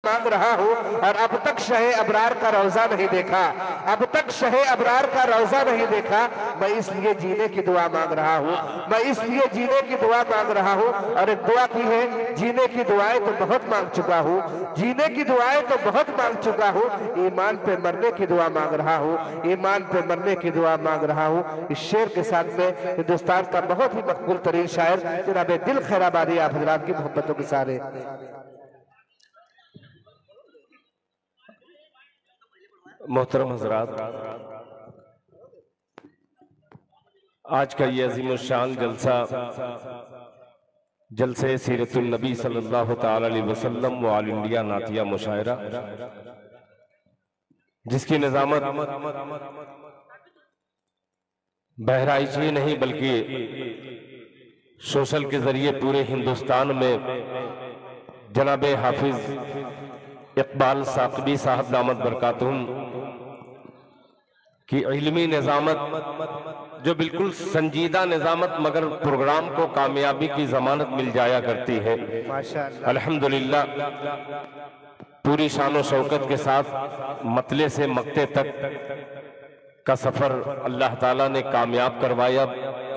मांग रहा हूँ और अब तक शहे अबरार का रोजा नहीं देखा, अब तक शहे अबरार का रोजा नहीं देखा। मैं इसलिए जीने की दुआ मांग रहा हूँ, मैं इसलिए जीने की दुआ मांग रहा हूँ। और एक दुआ की है, जीने की दुआएं तो बहुत मांग चुका हूँ, जीने की दुआएं तो बहुत मांग चुका हूँ, ईमान पे मरने की दुआ मांग रहा हूँ, ईमान पे मरने की दुआ मांग रहा हूँ। इस शेर के साथ में हिंदुस्तान का बहुत ही मकबूल तरीन शायर जनाब दिल खैराबादी आप हजरात की मोहब्बतों के सारे। मोहतरम हजरात, आज का ये अजीमुशान जलसा जलसे सीरतुल नबी सल्लल्लाहु ताला अलैहि वसल्लम व आल इंडिया नातिया मुशायरा, जिसकी निजामत बहराइच ही नहीं बल्कि सोशल के जरिए पूरे हिंदुस्तान में जनाब हाफिज इकबाल साकबी साहब दामद बरकातुहुम की इल्मी निजामत, जो बिल्कुल संजीदा निजामत मगर प्रोग्राम को कामयाबी की जमानत मिल जाया करती है। अल्हम्दुलिल्लाह पूरी शान शौकत के साथ मतले से मक्ते तक का सफर अल्लाह ताला ने कामयाब करवाया।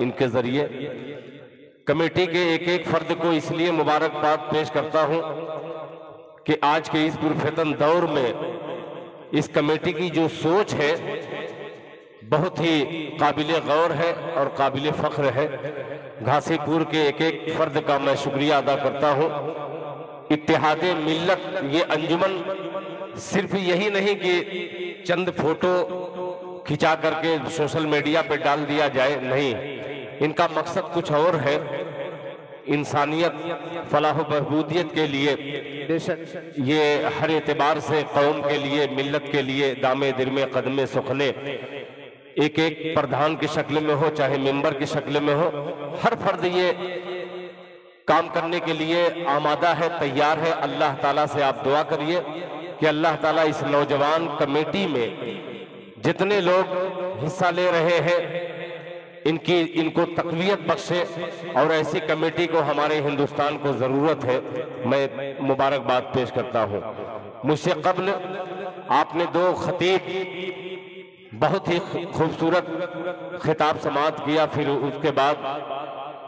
इनके जरिए कमेटी के एक एक फर्द को इसलिए मुबारकबाद पेश करता हूं कि आज के इस पुरफितन दौर में इस कमेटी की जो सोच है बहुत ही काबिले गौर है और काबिले फख्र है। घासीपुर के एक एक फर्द का मैं शुक्रिया अदा करता हूं। इत्तेहादे मिल्लत ये अंजुमन सिर्फ यही नहीं कि चंद फोटो खिंचा करके सोशल मीडिया पे डाल दिया जाए, नहीं, इनका मकसद कुछ और है। इंसानियत फलाह बहबूदियत के लिए ये हर एतबार से कौम के लिए, मिल्लत के लिए दामे दिरमे कदमे सुखने एक एक प्रधान की शक्ल में हो चाहे मेंबर की शक्ल में हो, हर फर्द ये काम करने के लिए आमादा है, तैयार है। अल्लाह ताला से आप दुआ करिए कि अल्लाह ताला इस नौजवान कमेटी में जितने लोग हिस्सा ले रहे हैं इनको तकवीयत बख्शे और ऐसी कमेटी को हमारे हिंदुस्तान को जरूरत है। मैं मुबारकबाद पेश करता हूं। मुझसे कब्ल आपने दो खतीब बहुत ही खूबसूरत खिताब समाअत किया, फिर उसके बाद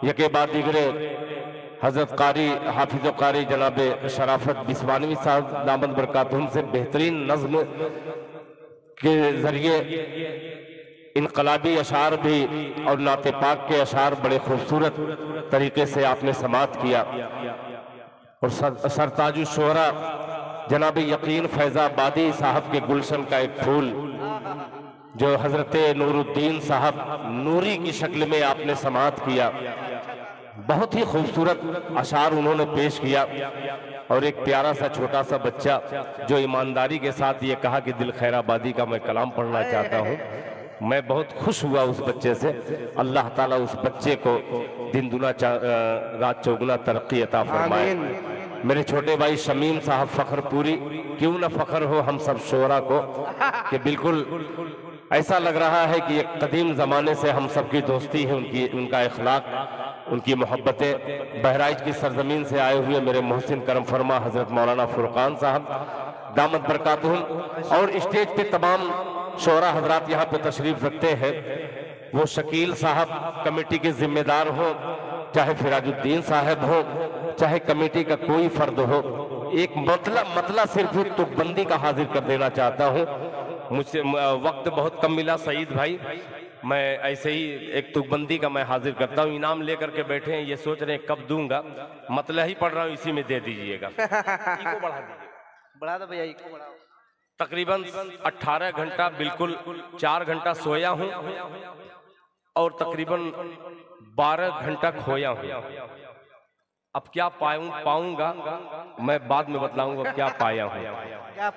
यके बाद दिगरे हजरत कारी हाफिज कारी जनाब शराफत बिस्वानवी साहब दामद बरकातुहुम से बेहतरीन नज्म के जरिए इनकलाबी अशार भी और नाते पाक के अशार बड़े खूबसूरत तरीके से आपने समाअत किया। और सरताजुश शोहरा जनाब यकीन फैजाबादी साहब के गुलशन का एक फूल जो हजरत नूरुद्दीन साहब नूरी की शक्ल में आपने समाअत किया, बहुत ही खूबसूरत अशार उन्होंने पेश किया। और एक प्यारा सा छोटा सा बच्चा जो ईमानदारी के साथ ये कहा कि दिल खैराबादी का मैं कलाम पढ़ना चाहता हूँ, मैं बहुत खुश हुआ उस बच्चे से। अल्लाह ताला उस बच्चे को दिन दुना रात चौगुना तरक्की अता फरमाए। मेरे छोटे भाई शमीम साहब फखरपुरी, क्यों ना फखर हो हम सब शोरा को कि बिल्कुल ऐसा लग रहा है कि एक कदीम जमाने से हम सबकी दोस्ती है, उनका इखलाक, उनकी मोहब्बतें। बहराइच की सरजमीन से आए हुए मेरे मोहसिन करम फरमा हजरत मौलाना फुरकान साहब दामद बरकातुहुम और स्टेज पे तमाम शोरा हजरात यहाँ पे तशरीफ रखते हैं। वो शकील साहब कमेटी के जिम्मेदार हो, चाहे फिराजुद्दीन साहब हो, चाहे कमेटी का कोई फर्द हो, एक मतला सिर्फ तुकबंदी का हाजिर कर देना चाहता हूँ। मुझसे वक्त बहुत कम मिला सईद भाई, मैं ऐसे ही एक तुकबंदी का मैं हाजिर करता हूँ। इनाम लेकर के बैठे हैं, ये सोच रहे हैं कब दूंगा, मतला ही पढ़ रहा हूँ, इसी में दे दीजिएगा। इको बढ़ा दीजिए, बढ़ा दो भैया, इको बढ़ाओ। तकरीबन 18 घंटा बिल्कुल 4 घंटा सोया हूँ और तकरीबन 12 घंटा खोया हूँ। अब क्या पाऊंगा मैं बाद में बतलाऊंगा क्या पाया हूँ।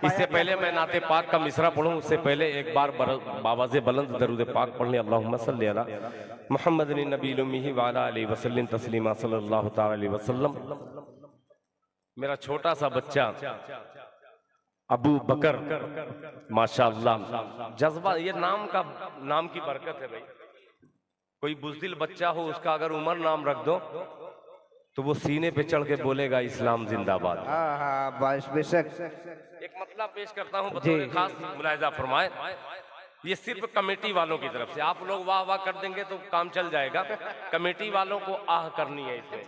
इससे पहले मैं नाते पाक का मिसरा पढ़ूं, उससे पहले एक बार बावाज़े बुलंद दरूद पाक पढ़ लें। अल्लाहुम्मा सल्ली अला मुहम्मद नबील उम्मी व अला आलिहि वसल्लम तस्लीमा सल्लल्लाहु तआला अलैहि वसल्लम। मेरा छोटा सा बच्चा अबू बकर, माशाअल्लाह, जज्बा, ये नाम की बरकत है भाई। कोई बुज़दिल बच्चा हो उसका अगर उमर नाम रख दो तो वो सीने पे चढ़ के बोलेगा इस्लाम जिंदाबाद। हाँ बेशक। एक मतलब पेश करता हूँ, बतौर खास मुलाहिजा फरमाए। ये सिर्फ कमेटी वालों की तरफ से, आप लोग वाह वाह कर देंगे तो काम चल जाएगा, कमेटी वालों को आह करनी है इसमें।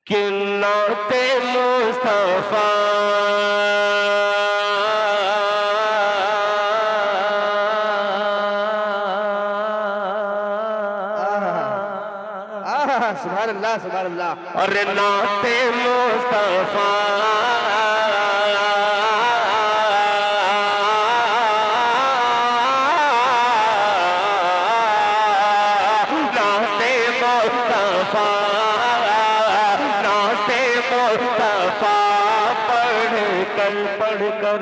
कि नाते मुस्तफा सुभान अल्लाह सुभान अल्लाह। और नाते मुस्तफा पढ़ कर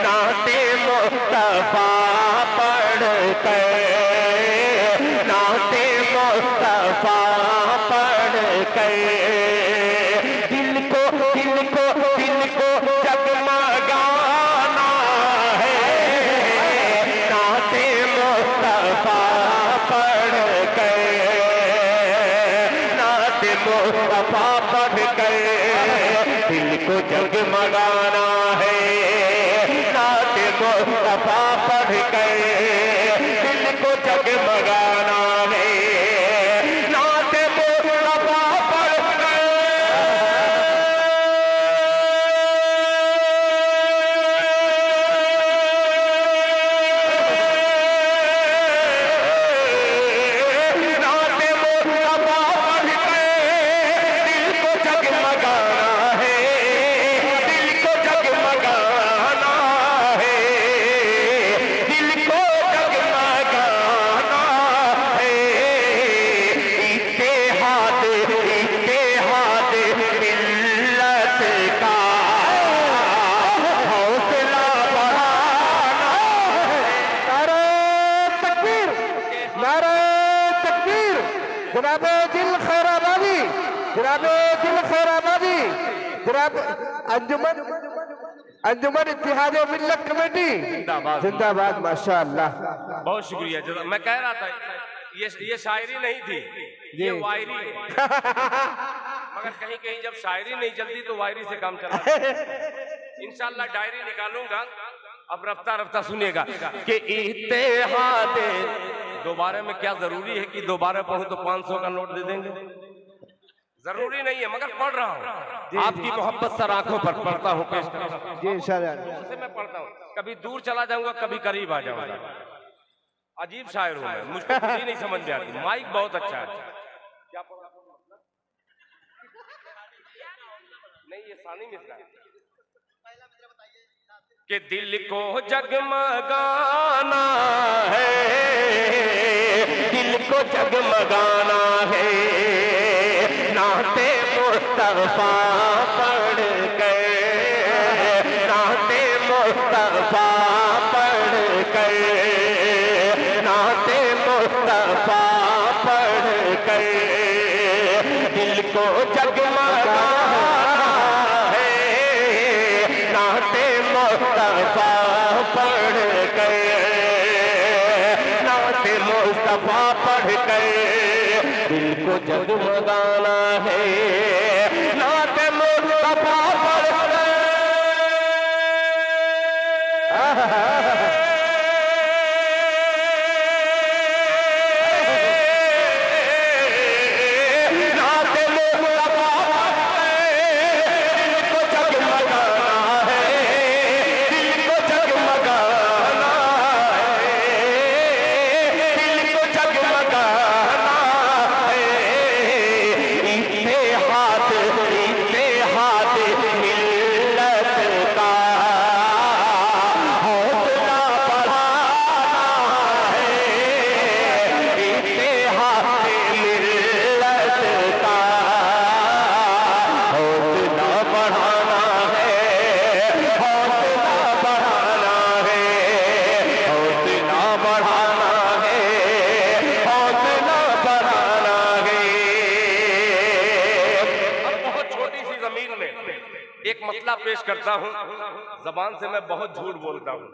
नाते मुस्तफा पढ़ कर नाते मुस्तफा पढ़ कर दिल को जगमगाना है। नाते मुस्तफा पढ़ कर नाते मुस्तफा पढ़ कर दिल को जगमगाना है। नाते मुस्तफा पढ़ कर दिल को जगमगाना है। नाते मुस्तफा पढ़ कर नाते मुस्तफा पढ़ कर दिल को जगमगाना है। दिल को जगमगाना है। दिल को जगमगाना है। इत्तेहाद मिल्लत का हौसला बढ़ाना है। नारे तकबीर, नारे तकबीर। जनाबे दिल खैराबादी, जनाबे दिल खैराबादी, जनाब अंजुमन इत्तेहाद मिल्लत कमेटी जिंदाबाद। माशाअल्लाह, बहुत शुक्रिया। मैं कह रहा था ये शायरी नहीं थी, ये वायरी है। मगर कहीं कहीं जब शायरी नहीं चलती तो वायरी से काम चला। इंशाल्लाह डायरी निकालूंगा, अब रफ्ता रफ्ता सुनिएगा कि इत्तेहाद। दोबारा में क्या जरूरी है कि दोबारा पढ़ूं तो 500 का नोट दे देंगे? जरूरी नहीं है, मगर पढ़ रहा हूँ। आपकी मोहब्बत सर आंखों पर पढ़ता हूँ, पेश कर जी इंशाल्लाह। मैं पढ़ता हूँ, कभी दूर चला जाऊंगा, कभी करीब आ जाऊंगा। अजीब शायर हूँ मैं, मुझको कुछ ही नहीं समझ में आती। माइक बहुत अच्छा है। क्या नहीं, ये सानी मिश्रा कि दिल को जगमगाना है। दिल को जगमगाना है। नाते मुस्तफा पढ़ कर नाते मुस्तफा पढ़ कर नाते मुस्तफा पढ़ कर दिल को जगमगाना है। नाते मुस्तफा पढ़ कर नाते मुस्तफा पढ़ कर दिल को जगमगाना है। नाते मुस्तफा पढ़ कर नाते मुस्तफा दिल को जगमगाना है। दिल को जगमगाना है। दिल को जगमगाना है। इत्तेहाद मिल्लत का हौसला बढ़ाना है। इत्तेहाद मिल्लत का हौसला बढ़ाना है। हौसला बढ़ाना है। हौसला बढ़ाना है। हौसला बढ़ाना है। अब बहुत छोटी सी जमीन में एक मतलब पेश करता हूँ। जबान से मैं बहुत झूठ बोलता हूँ,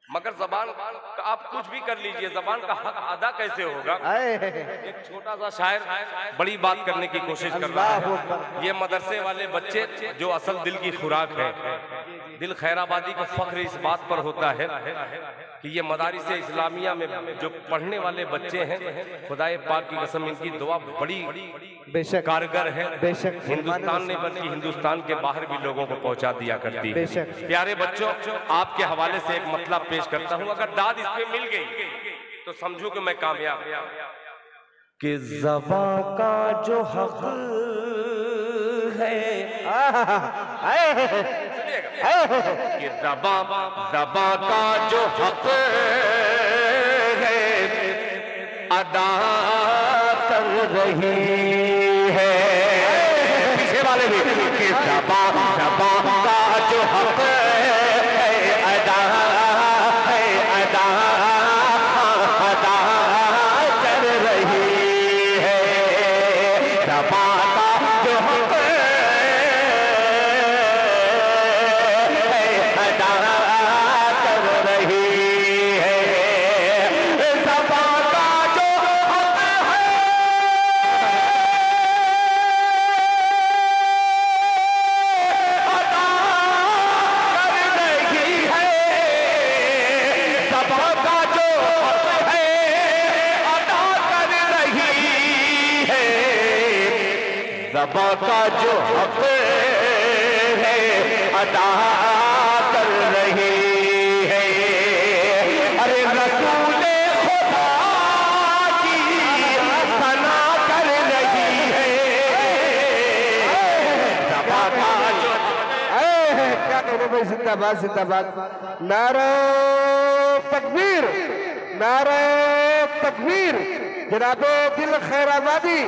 मगर जबान का आप कुछ भी कर लीजिए, जबान का हक अदा कैसे होगा? एक छोटा सा शायर बड़ी बात करने की कोशिश कर रहा है। ये मदरसे वाले बच्चे जो असल दिल की खुराक है, दिल खैराबादी का फख्र इस बात पर होता है कि ये मदारिस इस्लामिया में जो पढ़ने वाले बच्चे हैं, खुदाए पाक की कसम इनकी दुआ बड़ी बेशक कारगर है। बेशक हिंदुस्तान ने बल्कि हिंदुस्तान के बाहर भी लोगों को पहुंचा दिया करती है। प्यारे बच्चों, आपके हवाले से एक मतलब पेश करता हूं, अगर दाद इस पे मिल गई तो समझो कि मैं कामयाब। कि ज़बां का जो हक है, कि ज़बां का जो हक है अदा कर रही है। पीछे वाले भी कि ज़बां का जो हक है अदा कर रही है। ज़बां का जो हक ज़बां का जो हक है अदा कर रही है। अरे रसूले खुदा की सना कर रही है। ज़बां का जो क्या कहने भाई, जिंदाबाद जिंदाबाद। नारे तकबीर, नारे तकबीर। जनाबे दिल खैराबादी,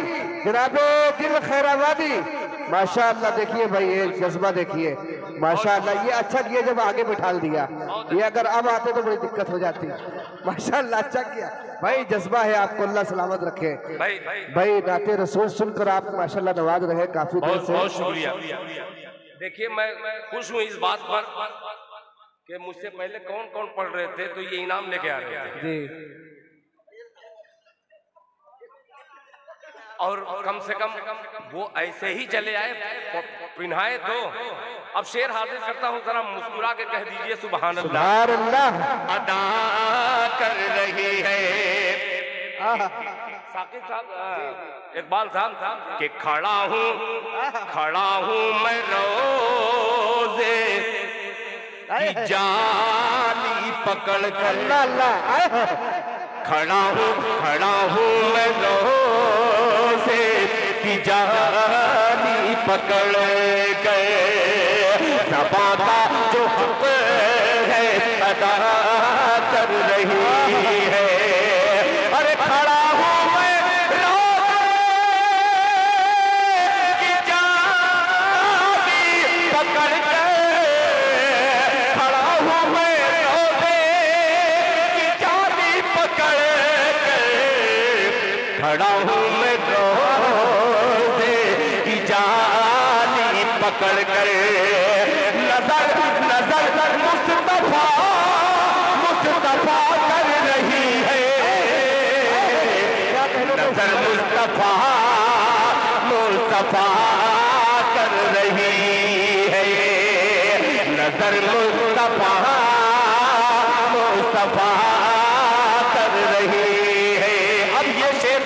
जनाबे दिल खैराबादी, माशाअल्लाह। देखिए भाई ये जज्बा देखिए, माशाअल्लाह। ये अच्छा किया जब आगे बिठा दिया, ये अगर अब आते तो बड़ी दिक्कत हो जाती। माशाअल्लाह अच्छा किया भाई, जज्बा है आपको, अल्लाह सलामत रखे। भाई नाते रसूल सुनकर आप माशाअल्लाह नवाज रहे काफी देर से। बहुत शुक्रिया। देखिए मैं खुश हूँ इस बात पर कि मुझसे पहले कौन कौन पढ़ रहे थे तो ये इनाम लेके आ रहे थे जी। और कम से कम वो ऐसे ही चले आए पिन्हाए। तो अब शेर हाजिर करता हूँ, जरा मुस्कुरा के कह दीजिए सुभान अल्लाह। सुभान अल्लाह अदा कर रही है। साकिब साहब इकबाल साहब कि खड़ा हूँ मैं रोज़े की जाली पकड़ कर। खड़ा हूँ मैं रोज़े की जाली पकड़ गए। ज़बां का जो हक है अदा कर रही है। अरे खड़ा हूँ मैं रोज़े की जाली पकड़ गए। खड़ा हूँ मैं रोज़े की जाली पकड़ गए। खड़ा हूँ मैं रोज़े की जाली पकड़ कर। नजर नजर मुस्तफा कर रही है। नजर मुस्तफा कर रही है। नजर मुस्तफा कर रही है। अब ये शेर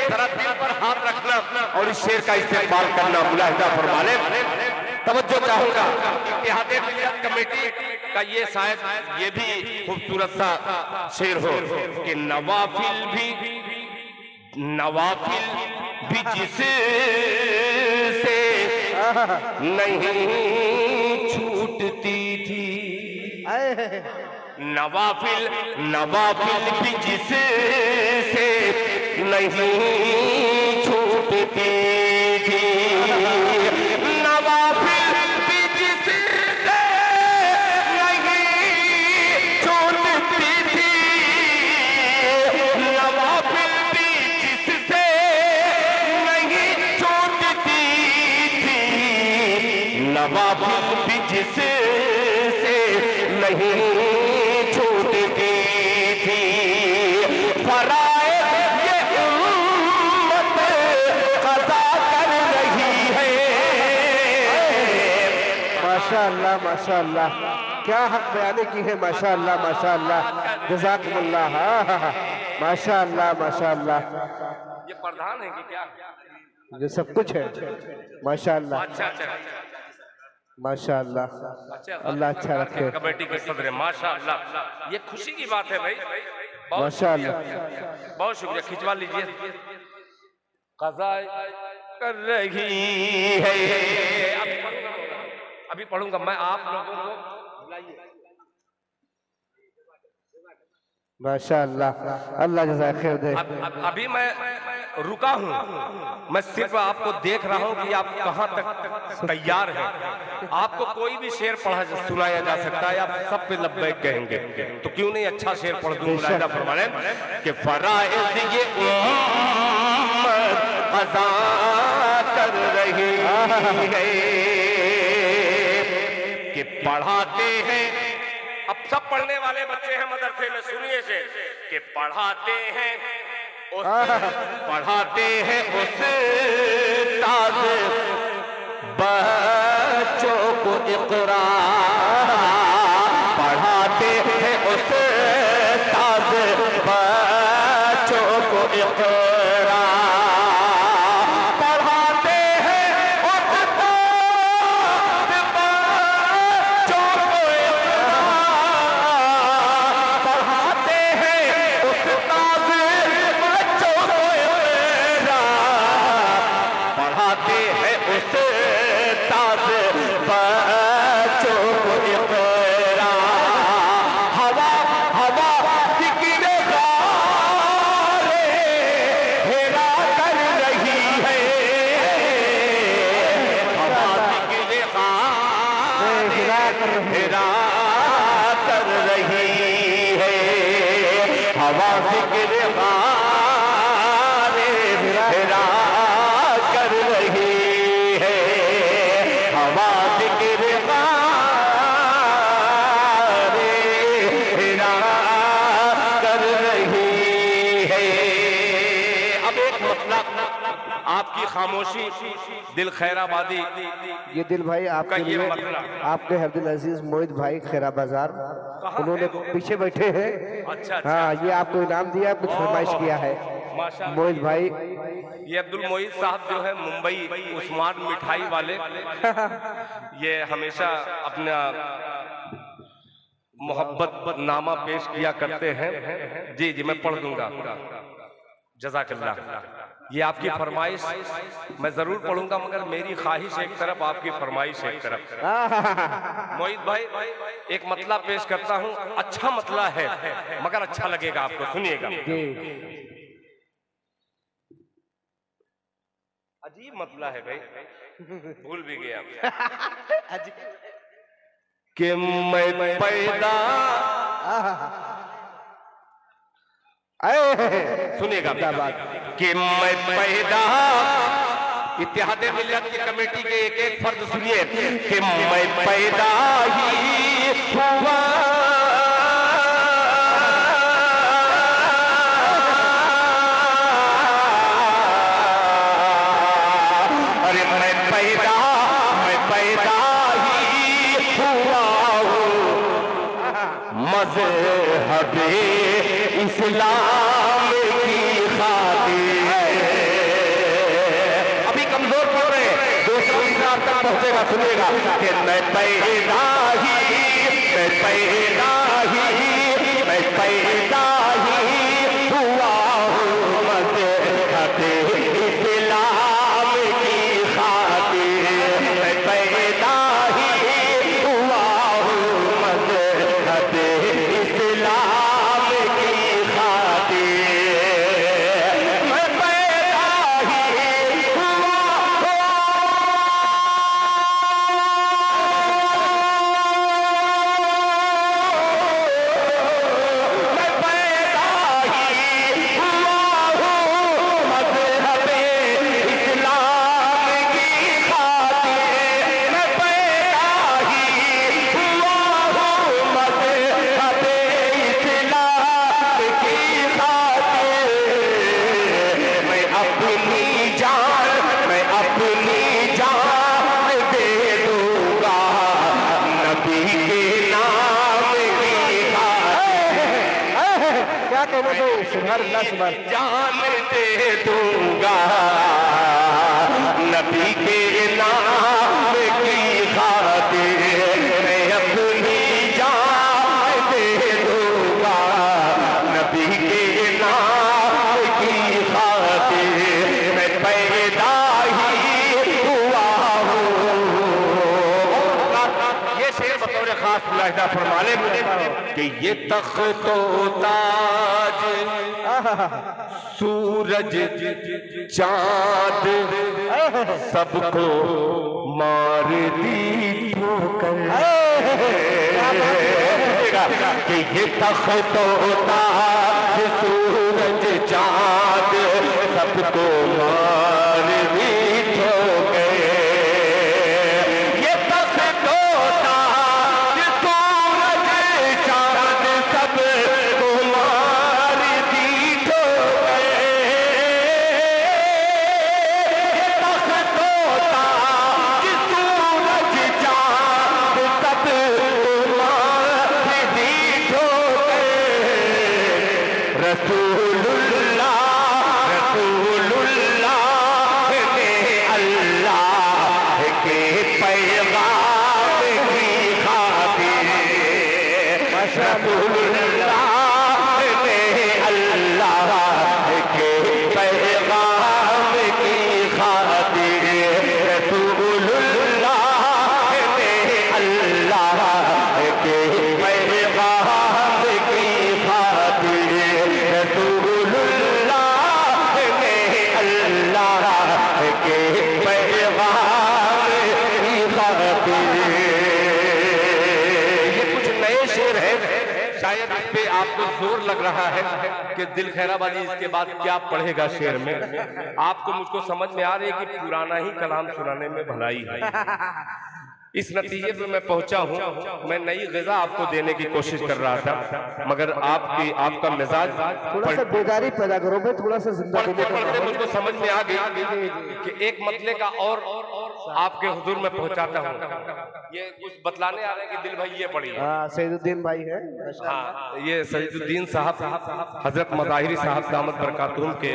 जरा दिल पर हाथ रखना और इस शेर का इस्तेमाल करना मुलाहिजा फरमा ले। तवज्जो चाहूंगा, इत्तेहादे मिल्लत कमेटी का ये शायद ये भी खूबसूरत सा शेर हो कि नवाफिल भी जिससे नहीं छूटती थी। नवाफिल भी जिससे नहीं छूटती थी। नवाफिल भी जिससे नहीं छूटती थी। नवाफिल भी जिससे नहीं छूटती थी। नवाफिल भी जिससे नहीं छूटती माशाअल्लाह माशाअल्लाह, क्या हक बयानी की है, माशाअल्लाह माशाअल्लाह, जज़ाकुमुल्लाह। माशाअल्लाह माशाअल्लाह, ये प्रधान है कि क्या? ये सब कुछ है माशाअल्लाह। अच्छा माशाअल्लाह, अल्लाह अच्छा रखे। कमेटी के सदर माशाअल्लाह, ये खुशी की बात है भाई, माशाअल्लाह। बहुत शुक्रिया। खिंचवा लीजिए। कज़ा कर रही है, अभी पढ़ूंगा मैं, आप लोगों को बुलाइए। माशाअल्लाह, अल्लाह जज़ाए खैर दे। अभी मैं रुका हूँ, मैं सिर्फ आपको देख रहा हूँ कि आप कहाँ तक तैयार हैं। आपको कोई भी शेर पढ़ा सुनाया जा सकता है, आप सब पे लब्बैक कहेंगे, तो क्यों नहीं अच्छा शेर पढ़ दूं। मुलाहिदा फरमाएं कि फराइज़ ये उम्मत क़ज़ा कर रही है, कि पढ़ाते हैं, अब सब पढ़ने वाले बच्चे हैं मदरसे में, सुनिए से, कि पढ़ाते हैं उस ताज़ बच्चों को इक़रा, पढ़ाते हैं उस ताज़ बच्चों को इक़रा, पढ़ाते हैं उस ताज़ बच्चों को इक़रा, पढ़ाते हैं उस ताज़ बच्चों को इक़रा, पढ़ाते हैं उस ताज़ बच्चों को इक़रा, हवा हवा ज़िक्र गारे हेरा कर रही है, हवा ज़िक्र गारे हेरा कर रही है, हवा ज़िक्र गारे हेरा कर रही है, हवा ज़िक्र गारे हेरा कर रही है। अब एक मतलब, आपकी खामोशी दिल खैराबादी, ये दिल भाई का आपके ये लिए, मतलब। आपके अब्दुल अजीज मोहित भाई खैरा बाजार, उन्होंने पीछे बैठे हैं। अच्छा हाँ, ये आपको इनाम दिया, कुछ फरमाइश किया है माशाअल्लाह। मोहित भाई। ये अब्दुल मोईद साहब जो है मुंबई उस्मान मिठाई वाले, ये हमेशा अपना मोहब्बत नामा पेश किया करते हैं। जी जी, मैं पढ़ दूंगा। जज़ाकल्लाह। ये आपकी फरमाइश मैं जरूर पढ़ूंगा, मगर मेरी ख्वाहिश एक तरफ, आपकी फरमाइश एक तरफ। मोईद भाई, एक मतला पेश करता हूँ, अच्छा मतला है मगर अच्छा लगेगा आपको, सुनिएगा। अजीब मतला है भाई, भूल भी गया कि मैं पैदा, सुनिएगा कि मैं पैदा, इत्तेहाद मिल्लत की कमेटी के एक एक फर्द सुनिए, कि मैं पैदा ही हुआ मज़हब-ए इस्लाम की खातिर, अभी कमजोर पड़ रहे हैं, दूसरा इंसान तक पहुंचेगा, सुनिएगा कि मैं पैदा ही हुआ हूँ मज़हब-ए इस्लाम की खातिर, मैं पैदा ही हुआ हूँ मज़हब-ए इस्लाम की खातिर, मैं पैदा ही हुआ मैं पैदा क्या कहने को सुभान अल्लाह सुभान। जान दे दूंगा नबी के नाम की खातिर, मैं अपनी जान दे दूंगा नबी के नाम की खातिर, मैं पैदा ही हुआ हूँ। ये शेर बतौर खास मुलाहिदा फरमाने मुझे कि ये तख्तो ताज सूरज चांद सबको मार दी ठोकर, कि ये तख्तो ताज सूरज चांद सबको मार दी ठोकर, ये तख्तो ताज सूरज चांद सबको मार दी ठोकर, ये तख्तो ताज सूरज चांद सबको मार दी ठोकर, रसूलुल्लाह रसूलुल्लाह ने अल्लाह के पैगाम की खातिर, रसूलुल्लाह ने अल्लाह के पैगाम की खातिर, रसूलुल्लाह ने अल्लाह के पैगाम की खातिर, रसूलुल्लाह ने अल्लाह के पैगाम की खातिर। ये कुछ नए शेर हैं, शायद इस पे आपको जोर लग रहा है कि दिल खैराबादी इसके बाद क्या पढ़ेगा शेर में। आपको मुझको समझ में आ रही है कि पुराना ही कलाम सुनाने में भलाई है। इस नतीजे पे मैं पहुंचा हूं। मैं नई ग़िज़ा आपको देने की कोशिश कर रहा था, मगर आपका मिजाज थोड़ा सा बेदारी पैदा करो भाई, थोड़ा सा जिंदगी पढ़ते मुझको समझ में आ गया कि एक मतले का और आपके हुजूर में पहुंचाता हूँ। ये कुछ बतलाने आ रहे हैं कि दिल भाई ये पढ़िए। हाँ सईदुद्दीन भाई है। हाँ, ये सईदुद्दीन साहब हजरत मज़ाहिरी साहब दामत बरकातुहुम के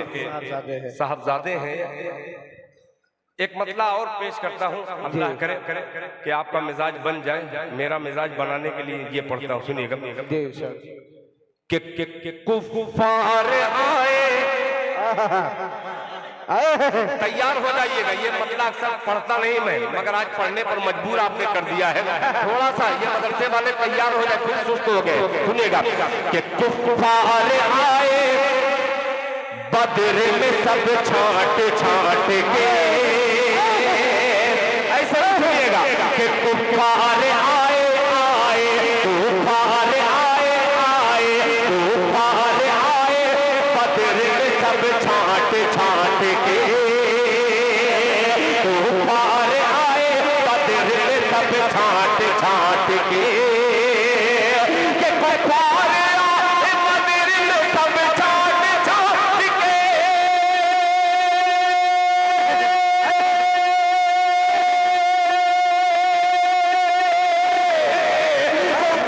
साहबजादे हैं। एक मतला और पेश करता हूँ, अल्लाह करे कि आपका मिजाज बन जाए। मेरा मिजाज बनाने के लिए ये पढ़ता हूँ, सुनिएगा। कि कुफ़ार आए, तैयार हो जाइएगा। ये मतलब अक्सर पढ़ता नहीं मैं, मगर आज पढ़ने पर मजबूर आपने कर दिया है। थोड़ा सा ये मदरसे वाले तैयार हो जाए, खुद सुस्त हो गए। सुनिएगा कि कुफ़ार आए बदर में सब छांट छांट के, ऐसा सुनिएगा कि कुफ़ार आए आए कुफ़ार आए आए कुफ़ार आए बदर में सब छांट छांट के, कुफ़ार आए बदर में सब छांट छांट के,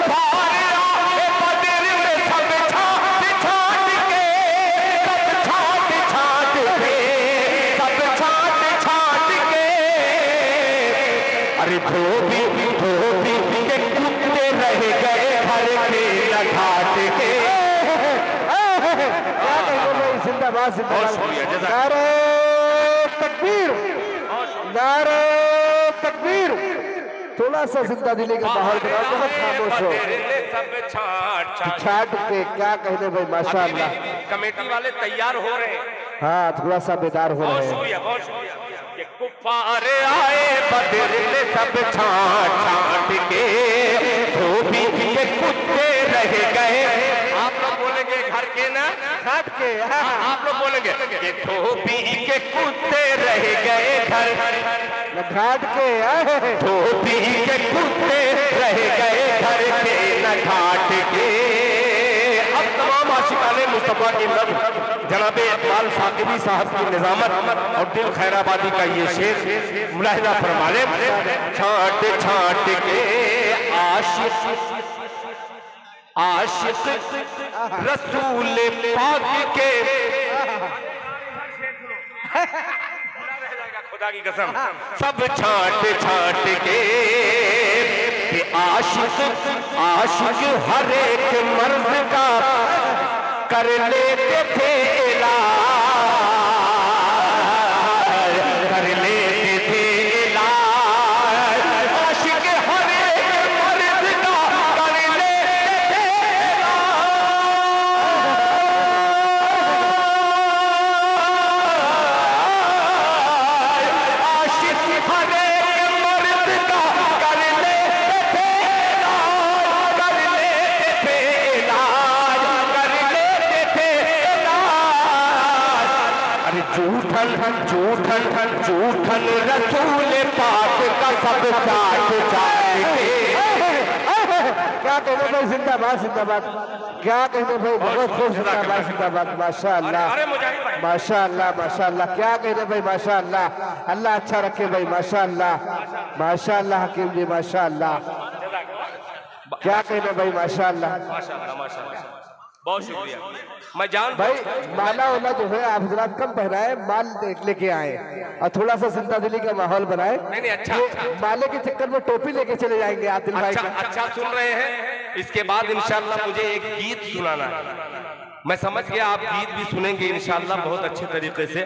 कुफ़ार आए बदर में सब छांट छांट के, धोबी धोबी के कुत्ते रह गए घर के घाट के। जिंदाबाद जिंदाबाद। नारे तकबीर, नारे तकबीर। थोड़ा सा जिंदा दिली के बाहर खामोश हो। छाट के क्या कहने भाई, माशाअल्लाह। कमेटी वाले तैयार हो रहे हैं। हाँ थोड़ा सा बेदार हो रहे हैं। कुफ़ार आए बदर में सब छांट छांट के, धोबी के कुत्ते रह गए। आप लोग बोलेंगे घर के ना घाट के, आप लोग बोलेंगे कि धोबी के कुत्ते रह गए घर घाट के, धोबी के कुत्ते रह गए घर के न घाट के। अब तमाम आशिकाने मुस्तफा की नब्ज़ जनाब इकबाल साकिबी साहब की निजामत और दिल खैराबादी का ये शेर मुलाहिजा फरमाने। छांट छांट के आशिक रसूल पाक के खुदा की कसम सब छाट छाट के आशिक आशिक हर एक मर्द का कर लेते थे इलाज, कर लेते थे इलाज। आशिक हर एक मर्द का कर लेते थे इलाज। आशिक हर एक मर्द का कर लेते थे इलाज, कर लेते थे इलाज, कर लेते थे इलाज। अरे झूठन झूठन झूठन रसूल पाक का सब चाट चाट के। क्या कहने भाई, जिंदाबाद जिंदाबाद। क्या कहने भाई, बहुत खूब, जिंदाबाद जिंदाबाद। माशाअल्लाह माशाअल्लाह माशाअल्लाह। क्या कहने भाई, माशाअल्लाह। अल्लाह अच्छा रखे भाई, माशाअल्लाह माशाअल्लाह। हकीम जी माशाअल्लाह। क्या कहने भाई, माशाअल्लाह माशाअल्लाह। बहुत शुक्रिया। मैं जान भाई माला वाला जो है आप हजरात कम पहनाए, माल देख लेके आए और थोड़ा सा जिंदा दिली का माहौल बनाए। नहीं अच्छा, माले के चक्कर में टोपी लेके चले जाएंगे आदिल भाई अच्छा, का। अच्छा सुन रहे हैं। इसके बाद इंशाअल्लाह मुझे एक गीत सुनाना है। मैं समझ गया आप गीत भी सुनेंगे इंशाअल्लाह बहुत अच्छे तरीके से।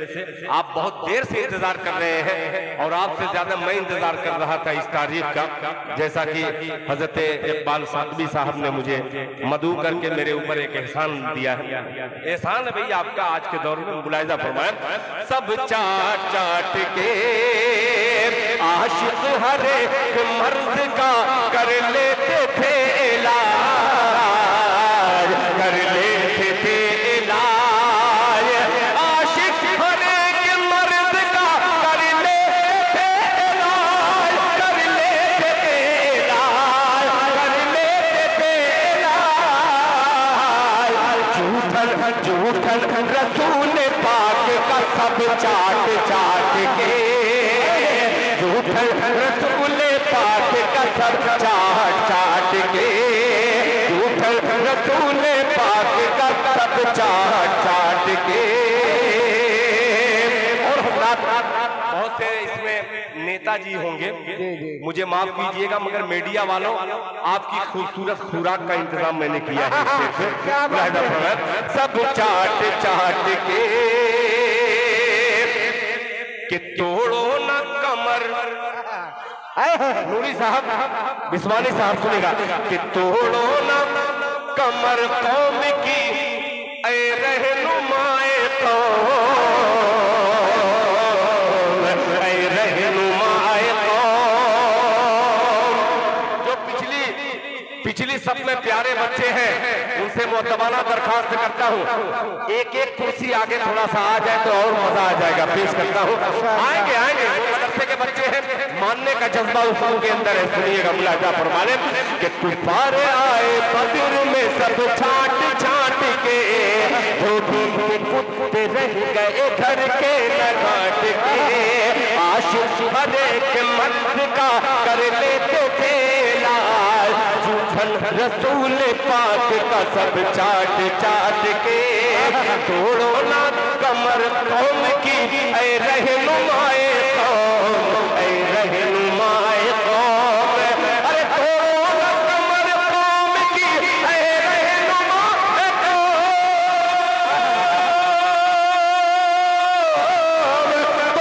आप बहुत देर से इंतजार कर रहे हैं और आपसे ज्यादा मैं इंतजार कर रहा था इस तारीख का। जैसा कि हजरत इकबाल सादवी साहब ने मुझे मदू करके मेरे ऊपर एक एहसान दिया है। एहसान है भाई आपका आज के दौर में, मुलाहिजा फरमाया। सब चाट चाट के आशिक हर एक मर्द का कर लेते थे इलाज, कर लेते थे इलाज। आशिक हर एक मर्द का कर लेते थे इलाज, कर लेते थे इलाज, कर लेते थे इलाज। झूठन झूठन रसूल पाक का सब चाट चाट के, झूठन रसूल पाक का सब चाट चाट के, झूठन रसूल पाक का सब चाट चाट के। और बहुत से इसमें नेताजी होंगे, मुझे माफ कीजिएगा मगर मीडिया वालों आपकी खूबसूरत खुराक का इंतजाम मैंने किया है। सब चाट चाट के तोड़ो ना कमर। नूरी साहब बिस्वानी साहब सुनेगा कि तोड़ो ना कमर कौम की ऐ रहनुमाए कौम, ऐ रहनुमाए कौम। जो पिछली सब में प्यारे बच्चे हैं उनसे मुअत्तबाना दरखास्त करता हूँ, एक एक कुर्सी आगे थोड़ा सा आ जाए तो और मजा आ जाएगा। पेश करता हूँ, आएंगे आएंगे मदरसे के बच्चे हैं, मानने का जज्बा उनके अंदर है। सुनिएगा मुलाजा फरमाने कि तू पार आए बदर में सब छाट छाट के, कुत्ते रह गए घर के न काट के। आशिक हर एक मर्द का कर लेते थे इलाज, झूठन रसूल पाक का सब चाट चाट के। तोड़ो ना कमर कौम की ऐ रहनुमाए कौम, ऐ रहनुमाए कौम। अरे तोड़ो ना कमर कौम की ऐ रहनुमाए कौम, तोड़ो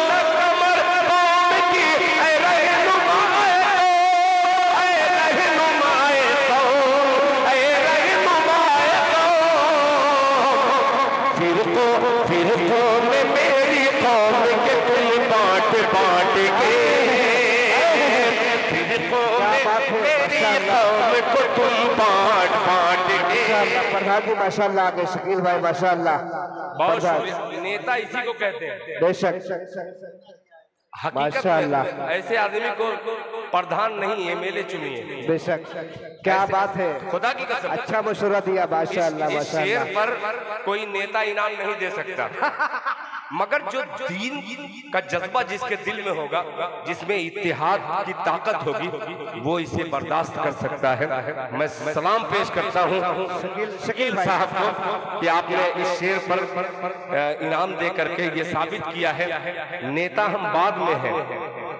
ना कमर कौम की ऐ रहनुमाए कौम, ऐ रहनुमाए कौम, ऐ रहनुमाए कौम। फिरकों में मेरी कौम के तुम बांट बांट के, फिरकों में मेरी कौम को तुम बांट बांट के। प्रधान जी माशाअल्लाह, आगे शकील भाई माशाअल्लाह। बहुत शुक्रिया। नेता इसी को कहते हैं बेशक माशाअल्लाह। ऐसे आदमी को प्रधान नहीं एमएलए चुनिए। बेशक क्या बात है, खुदा की कसम। अच्छा मशवरा दिया माशाअल्लाह इस शेर माशाअल्लाह। पर कोई नेता इनाम नहीं दे सकता। मगर जो दीन का जज्बा जिसके दिल में होगा, जिसमें इत्तेहाद की ताकत होगी, वो इसे बर्दाश्त कर सकता है। मैं सलाम पेश करता हूँ शकील साहब को कि आपने इस शेर पर इनाम दे करके ये साबित किया है नेता हम बाद में हैं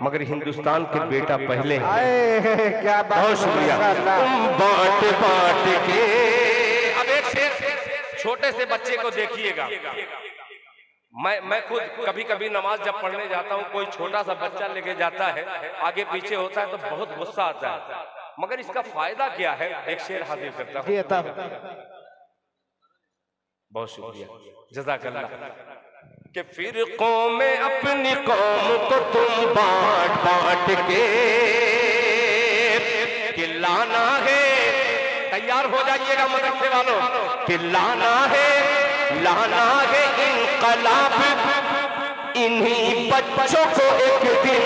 मगर हिंदुस्तान के बेटा पहले हैं। क्या बहुत शुक्रिया। बांट बांट के अब एक शेर छोटे से बच्चे को देखिएगा। मैं खुद कभी कभी नमाज जब पढ़ने जाता हूँ, कोई छोटा सा बच्चा लेके जाता है, आगे पीछे होता है तो बहुत गुस्सा आता है, मगर इसका फायदा क्या है? एक शेर हाजिर करता हूँ। बहुत शुक्रिया, जज़ाकल्लाह। कि फिर कौम में अपनी कौम को तुम बांट बांट के लाना है, तैयार हो जाइएगा मदरसे वालों, कि लाना है इनकलाब इन्हीं बच्चों को एक दिन,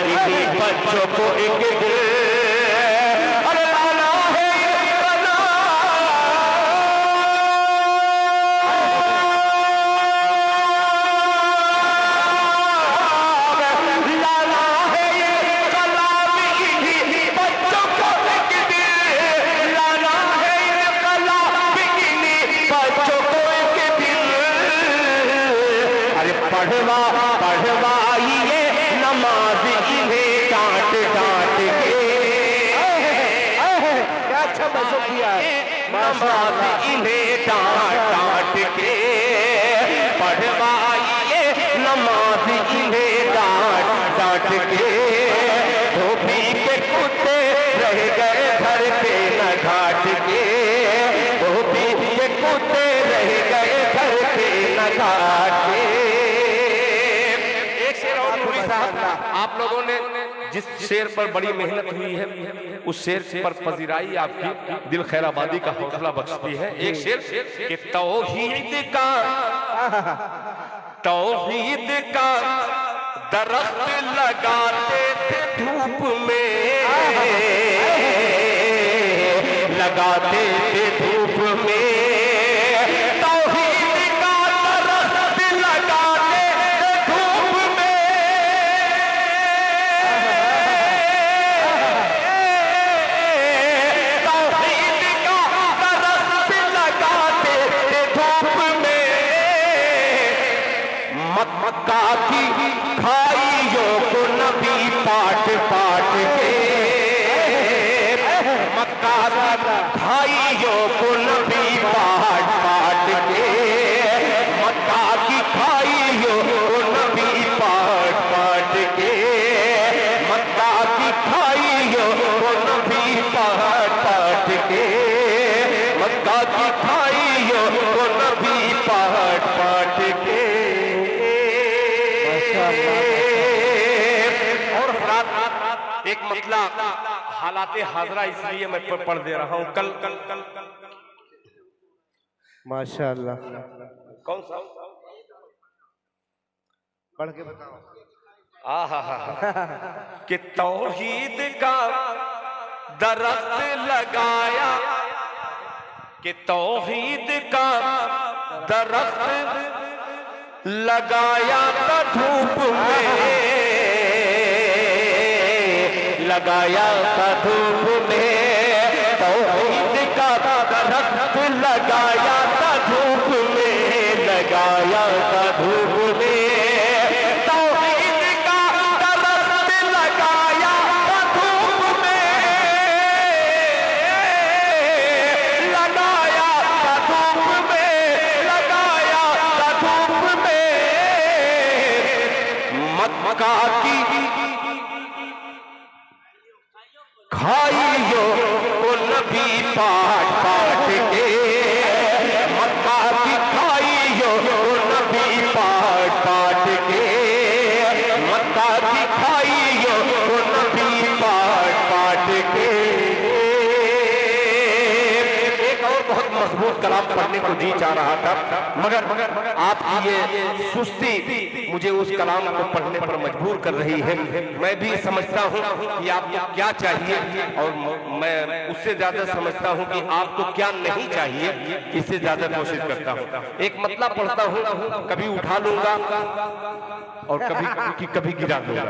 इन्हीं बच्चों को एक दिन, अरे लाना है पढ़वाइए नमाज इन्हें डांट डांट के, क्या अच्छा मैसेज दिया है। नमाज इन्हें डांट डांट के पढ़वाइए, नमाज इन्हें डांट डांट के, धोबी के कुत्ते रह गए घर पे न घाट के, धोबी के कुत्ते रह गए घर पे न घाट के। आप लोगों ने जिस शेर पर बड़ी मेहनत हुई है उस शेर पर पजीराई आपकी दिल खैराबादी का हौसला बख्शती है। एक शेर कि तौहीद का दरख्त लगाते थे धूप में, लगाते थे धूप में, मक्का की खाइयों को नबी पाट पाट के, मक्का की खाइयों को नबी पाट पाट के, मक्का की खाइयों को नबी पाट पाट के, मक्का की खाइयों को नबी पाट पाट के, मक्का की खाइयों को नबी पाट पाट के। और एक मतला हालाते हाजरा इसलिए मैं पढ़ दे रहा हूँ। कल माशाअल्लाह कौन सा पढ़ के बताओ। कि तौहीद का दरख्त लगाया, कि तौहीद का दरख्त लगाया था धूप में, लगाया था धूप में, तौहीद का दरख्त लगाया था धूप में, लगाया था धूप में, तौहीद का दरख्त लगाया था धूप में, लगाया था धूप में, लगाया था धूप में, मक्का की खाइयों को नबी पाट पाट के, मक्का की खाइयों को नबी पाट पाट के, मक्का की खाइयों को नबी पाट पाट के। एक और बहुत मजबूत कलाम पढ़ने को जी चाह रहा था, मगर आपकी ये सुस्ती मुझे उस कलाम को पढ़ने पर मजबूर कर रही है। मैं भी समझता हूँ कि आपको क्या चाहिए और मैं उससे ज्यादा समझता हूँ कि आपको क्या नहीं चाहिए, इससे ज्यादा कोशिश करता हूँ। एक मतलब पढ़ता हूँ, कभी उठा लूंगा और कभी गिरा दूंगा,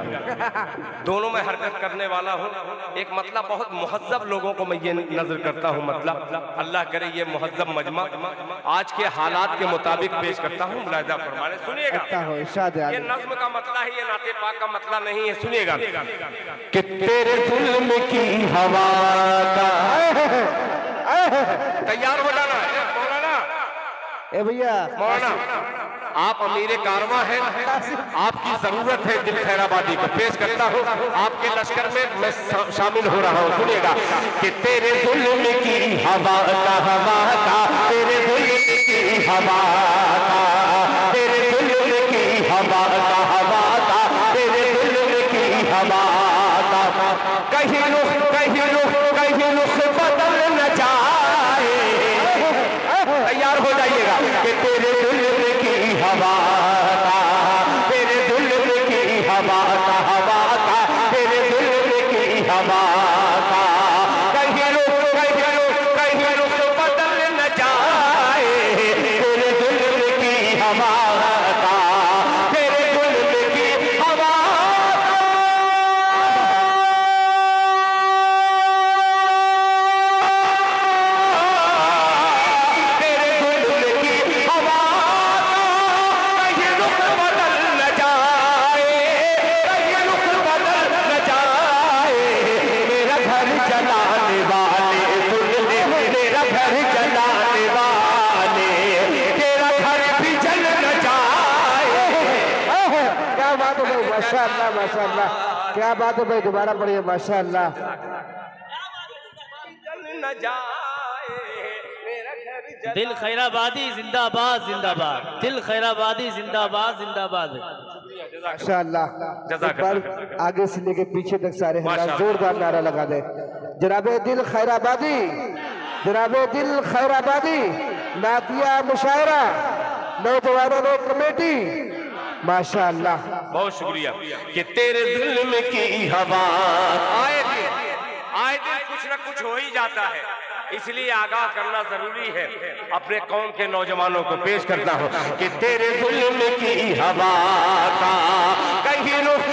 दोनों में हरकत करने वाला हूँ। एक मतलब बहुत मुहज्जब लोगों को मैं ये नजर करता हूँ, मतलब अल्लाह करे ये मुहज्जब मजमा आज के हालात के मुताबिक पेश करता हूँ। मुलाहिजा फरमाने, सुनिएगा, ये नज्म का मतलब है, ये नाते पाक का मतलब नहीं है। सुनिएगा कि तेरे जुल्म की हवा का तैयार हो जाना है मौलाना। ए भैया मौलाना आप अमीरे कारवां हैं, आपकी जरूरत है दिल खैराबादी को पेश करता हूँ। आपके लश्कर में मैं शामिल हो रहा हूँ। सुनिएगा कि तेरे जुल्म की हवा का, तेरे जुल्म की हवा का, तेरे जुल्म की हवा का, तेरे जुल्म की हवा का, कहीं रुख बदल न जाए। तैयार हो जाइएगा कि तेरे जुल्म की हवा का, तेरे जुल्म की हवा का, तेरे जुल्म की हवा का, कहीं रुख बदल न जाए। तेरे जुल्म की हवा का, तेरे जुल्म की हवा माशाअल्लाह, क्या बात है भाई, दोबारा पढ़िए। माशाअल्लाह। दिल खैराबादी जिंदाबाद जिंदाबाद, दिल खैराबादी जिंदाबाद जिंदाबाद। माशाअल्लाह। एक बार आगे से लेके पीछे तक सारे जोरदार नारा लगा दे। जनाबे दिल खैराबादी, जनाबे दिल खैराबादी, नातिया मुशायरा, नौजवानों ने कमेटी। माशाअल्लाह, बहुत शुक्रिया। कि तेरे जुल्म की हवा आए दिन कुछ न कुछ हो ही जाता है, इसलिए आगाह करना जरूरी है। अपने कौम के नौजवानों को पेश करता हूँ कि तेरे जुल्म की हवा का, कहीं रुख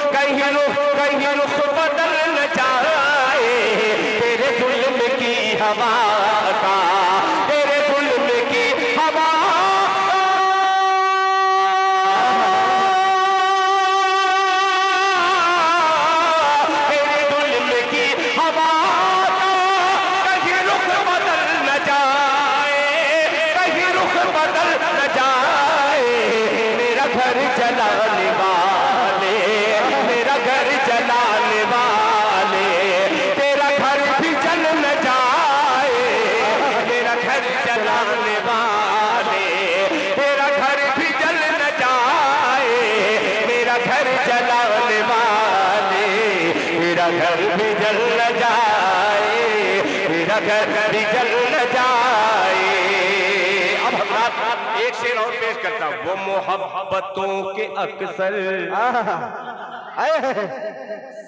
बदल न जाए। तेरे जुल्म की हवा का, तेरे जुल्म की हवा जलाने वाले, मेरा घर जलाने वाले, तेरा घर भी जल न जाए। मेरा घर जलाने वाले, तेरा घर भी जल न जाए। मेरा घर जलाने वाले, मेरा घर भी जल न जाए। मेरा घर भी जल न जाए। अब हम एक शेर और पेश करता हूँ। वो मोहब्बतों के अक्सर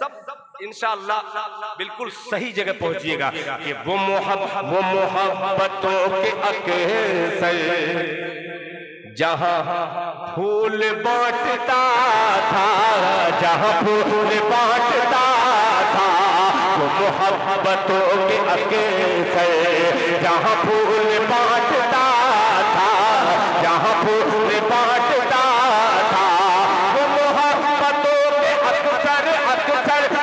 सब इंशाअल्लाह बिल्कुल सही जगह पहुंचिएगा कि वो मोहब्बतों के अक्सर जहाँ फूल बांटता था, जहाँ फूल बांटता था, वो मोहब्बतों के अक्सर जहाँ फूल बांटता था, जहाँ फूल बांटता था, वो मोहब्बतों के अक्सर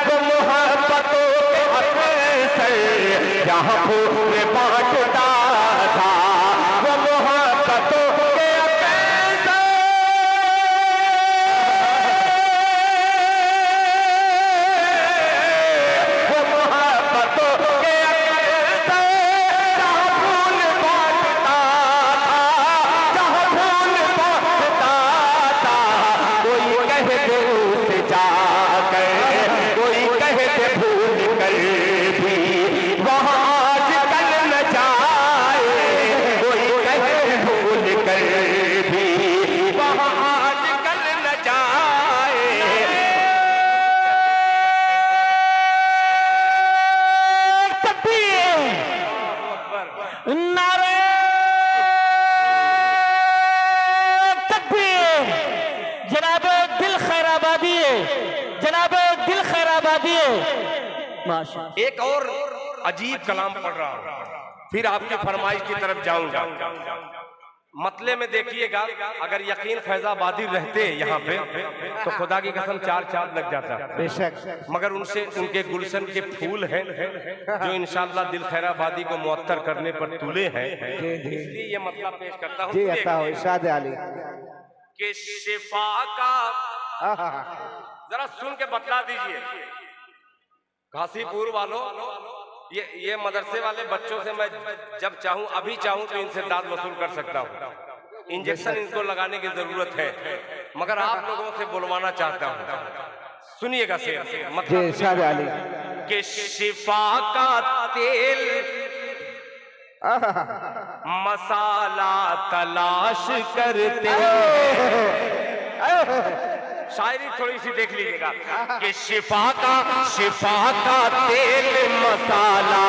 वो मोहब्बतों के अक्सर जहाँ फूल बांटता था, वो मोहब्बतों के अक्सर, वो मोहब्बतों के अक्सर जहाँ फूल बांटता था, जहाँ फूल बांटता था। कोई कहे दूर से जाकर, कोई कहे भूल कर भी वहाँ आज कल न जा बजा दिए। माशा एक और अजीब कलाम पढ़ रहा हूं, फिर आपकी फरमाइश की तरफ जाऊंगा। मतले में देखिएगा, अगर यकीन फैजाबादी रहते यहाँ पे तो खुदा की कसम 4 चांद लग जाता। बेशक, मगर उनसे उनके गुलशन के फूल हैं जो इंशाअल्लाह दिल खैराबादी को मुअत्तर करने पर तुले हैं। इसलिए ये मतलब पेश करता हूँ जी अता हो इरशाद आली कि शिफा का जरा सुन के बतला दीजिए घासीपुर वालों। ये मदरसे वाले बच्चों से मैं जब चाहूं, अभी चाहूं तो इनसे दाद वसूल कर सकता हूं। इंजेक्शन इनको लगाने की जरूरत है, मगर आप लोगों से बुलवाना चाहता हूं। सुनिएगा शेर मतलब इरशाद आली कि शिफा का तेल मसाला तलाश करते, शायरी थोड़ी सी देख लीजिएगा कि शिफा का तेल मसाला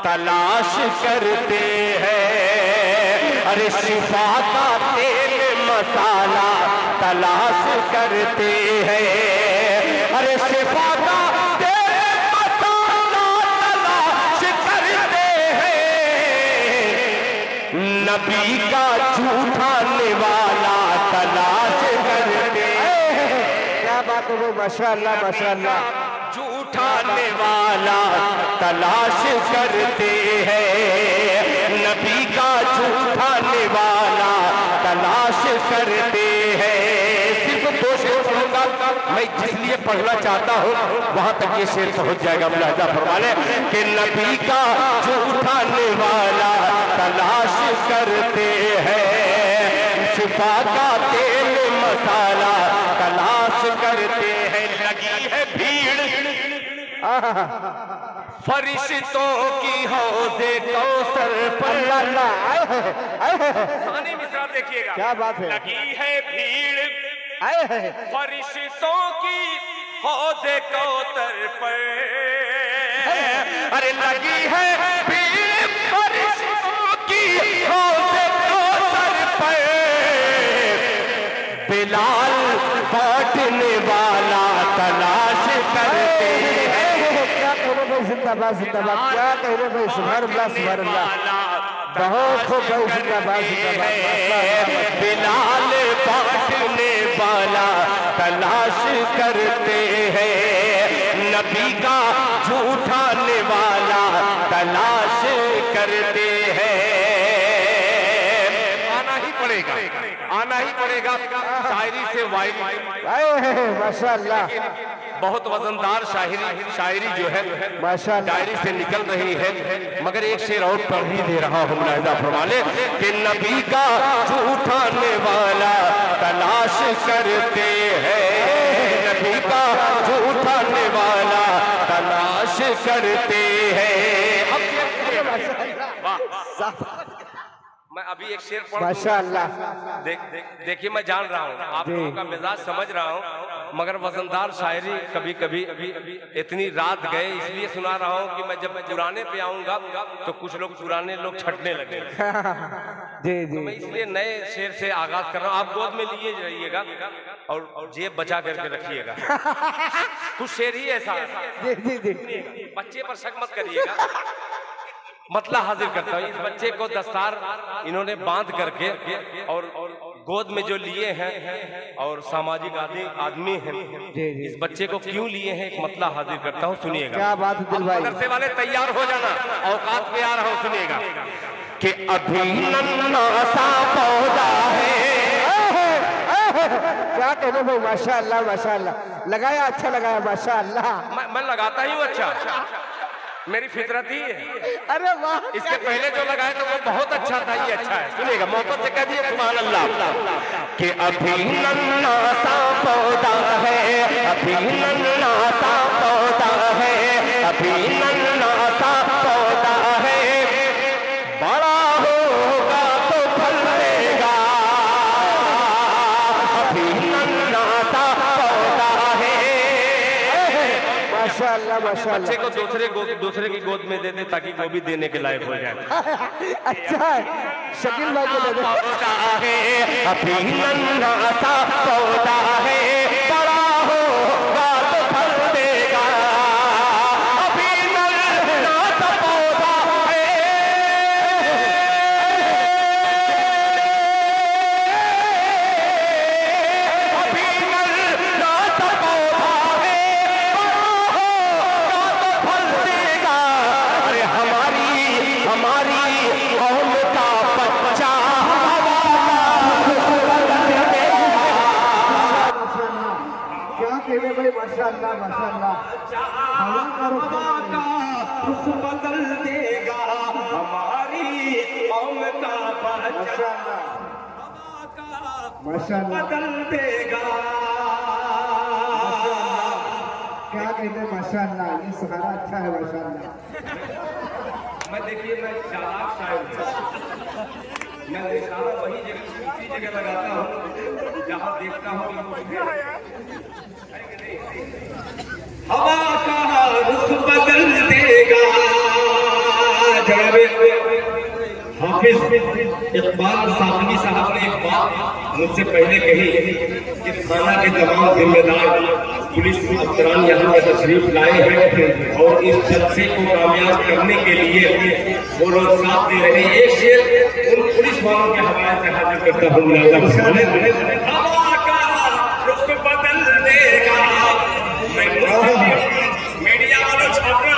तलाश करते हैं। अरे शिफा का तेल मसाला तलाश करते हैं। अरे शिफा का तेल मसाला तलाश करते हैं। नबी का झूठा निवाला तलाश करते। बात हो गई, माशाअल्लाह माशाअल्लाह। झूठाने वाला तलाश करते हैं, नबी का झूठाने वाला तलाश करते हैं। सिर्फ 2 शेर पढ़ूंगा मैं, जिसलिए पढ़ना चाहता हूँ वहां तक ये शेर पहुंच जाएगा। मुलाहिजा फरमा लें कि नबी का झूठाने वाला तलाश करते हैं। शिफा का तेल मसाला तलाश करते हैं। लगी है भीड़ फरिश्तों की हौज़े कौसर पर। सानी मिसरा देखिएगा, क्या बात है। लगी है भीड़ फरिश्तों की हौज़े कौसर पर। अरे लगी है भीड़ फरिश्तों की हौज़े कौसर पर। बिलाल बांटने वाला तलाश करते हैं। क्या कह रहे भाई, जिंदाबाद जिंदाबाद। क्या कह रहे भाई, सुभान अल्लाह सुभान अल्लाह। बहुत खूब भाई, जिंदाबाद जिंदाबाद। बिलाल बांटने वाला तलाश करते हैं, नबी का झूठाने वाला तलाश करते हैं। आना ही पड़ेगा शायरी से वाइल। माशाअल्लाह, बहुत वजनदार शायरी जो है माशाअल्लाह डायरी से निकल रही है, मगर एक शेर और पढ़ ही दे रहा हूँ। मुलाहिजा फरमा ले कि नबी का झूठाने वाला तलाश करते हैं, नबी का झूठाने वाला तलाश करते हैं। मैं अभी एक शेर पढ़ माशाअल्लाह। देखिए मैं जान रहा हूँ आप लोगों का मिजाज समझ रहा हूँ, मगर वजनदार शायरी कभी कभी इतनी रात गए इसलिए सुना रहा हूँ कि मैं जब पुराने पे आऊंगा तो कुछ लोग पुराने लोग छटने लगे। जी जी, तो मैं इसलिए नए शेर से आगाज कर रहा हूँ। आप गोद में लिए जाइएगा और जेब बचा करके रखिएगा। कुछ शेर ही ऐसा जी जी जी, बच्चे पर शक मत करिएगा। मतलब हाजिर करता हूँ, इस बच्चे को दस्तार इन्होंने बांध करके और गोद में जो लिए हैं और सामाजिक आदमी हैं, इस बच्चे को क्यों लिए हैं एक मतलब हाजिर करता हूँ, सुनिएगा। क्या बात है दिल भाई। मदरसे वाले तैयार हो जाना, औकात पे आ रहा हूँ, सुनिएगा कि अभी नन्हा सा पौधा है। क्या कह रहे भाई, माशाअल्लाह माशाअल्लाह। लगाया, अच्छा लगाया, माशाअल्लाह। मैं लगाता ही हूँ, अच्छा मेरी फितरत ही है। अरे वाह, इसके पहले जो लगाए तो वो बहुत अच्छा था, ये अच्छा है। सुनिएगा, मोहब्बत से कह दिए सुभान अल्लाह कि अभी नन्हा सा पौधा है, अभी नन्हा सा पौधा है, अभी नन्हा सा पौधा है, बड़ा होगा तो फल देगा। अभी नन्हा सा पौधा है। माशाअल्लाह माशाअल्लाह। बच्चे को दूसरे की गोद में दे दे ताकि वो भी देने के लायक हो जाए। अच्छा है, शकील भाई को दे दे। पौधा है, अभी नन्हा सा पौधा है, बड़ा होगा तो फल देगा। माशाअल्लाह माशाअल्लाह। हवा का रुख बदल देगा हमारी कौम का बच्चा, माशाअल्लाह बदल देगा। क्या कहते हैं माशाअल्लाह, ये सहारा अच्छा है माशाअल्लाह। मैं देखिए मैं चालाक शायर हूं, मैं निशाना वही जगह उसी जगह लगाता हूँ जहाँ देखता हूँ कि हवा का रुख बदल देगा। जनाब हाफिज इकबाल साहनी साहब ने एक बात मुझसे पहले कही कि थाना के तमाम जिम्मेदार पुलिस अफसरान यहाँ पर तशरीफ लाए हैं और इस जलसे को कामयाब करने के लिए वो लोग साथ दे रहे हैं। एक शेर उन पुलिस वालों के हवाले से हाजिर करता हूँ। हवा का रुख बदल देगा, मीडिया वालों छापना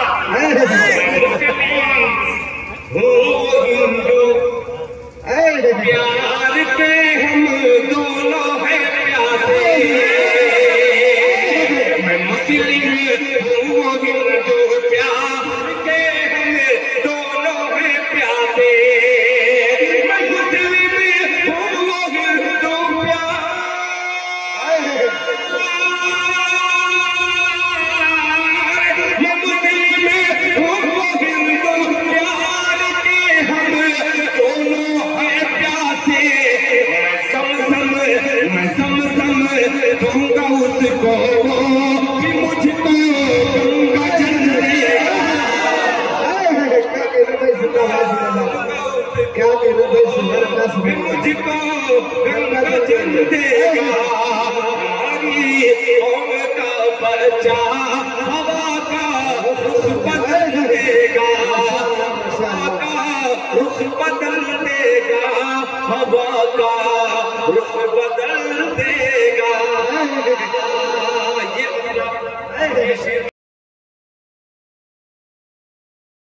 प्यार के हम दोनों है प्यासे, मैं मुस्लिम हूँ हिंदू, प्यार के हम दोनों है प्यासे, मैं मुस्लिम हूँ हिंदू प्यार, मैं मुस्लिम हूँ हिंदू प्यार के हम दोनों मैं समसम दूंगा उसको कि मुझको गंगा जल देगा। क्या कहना भाई सुंदर, मुझको गंगा जल देगा। हमारी कौम का बच्चा हवा का रुख बदल देगा, हवा का रुख बदल देगा, हवा का रुख बदल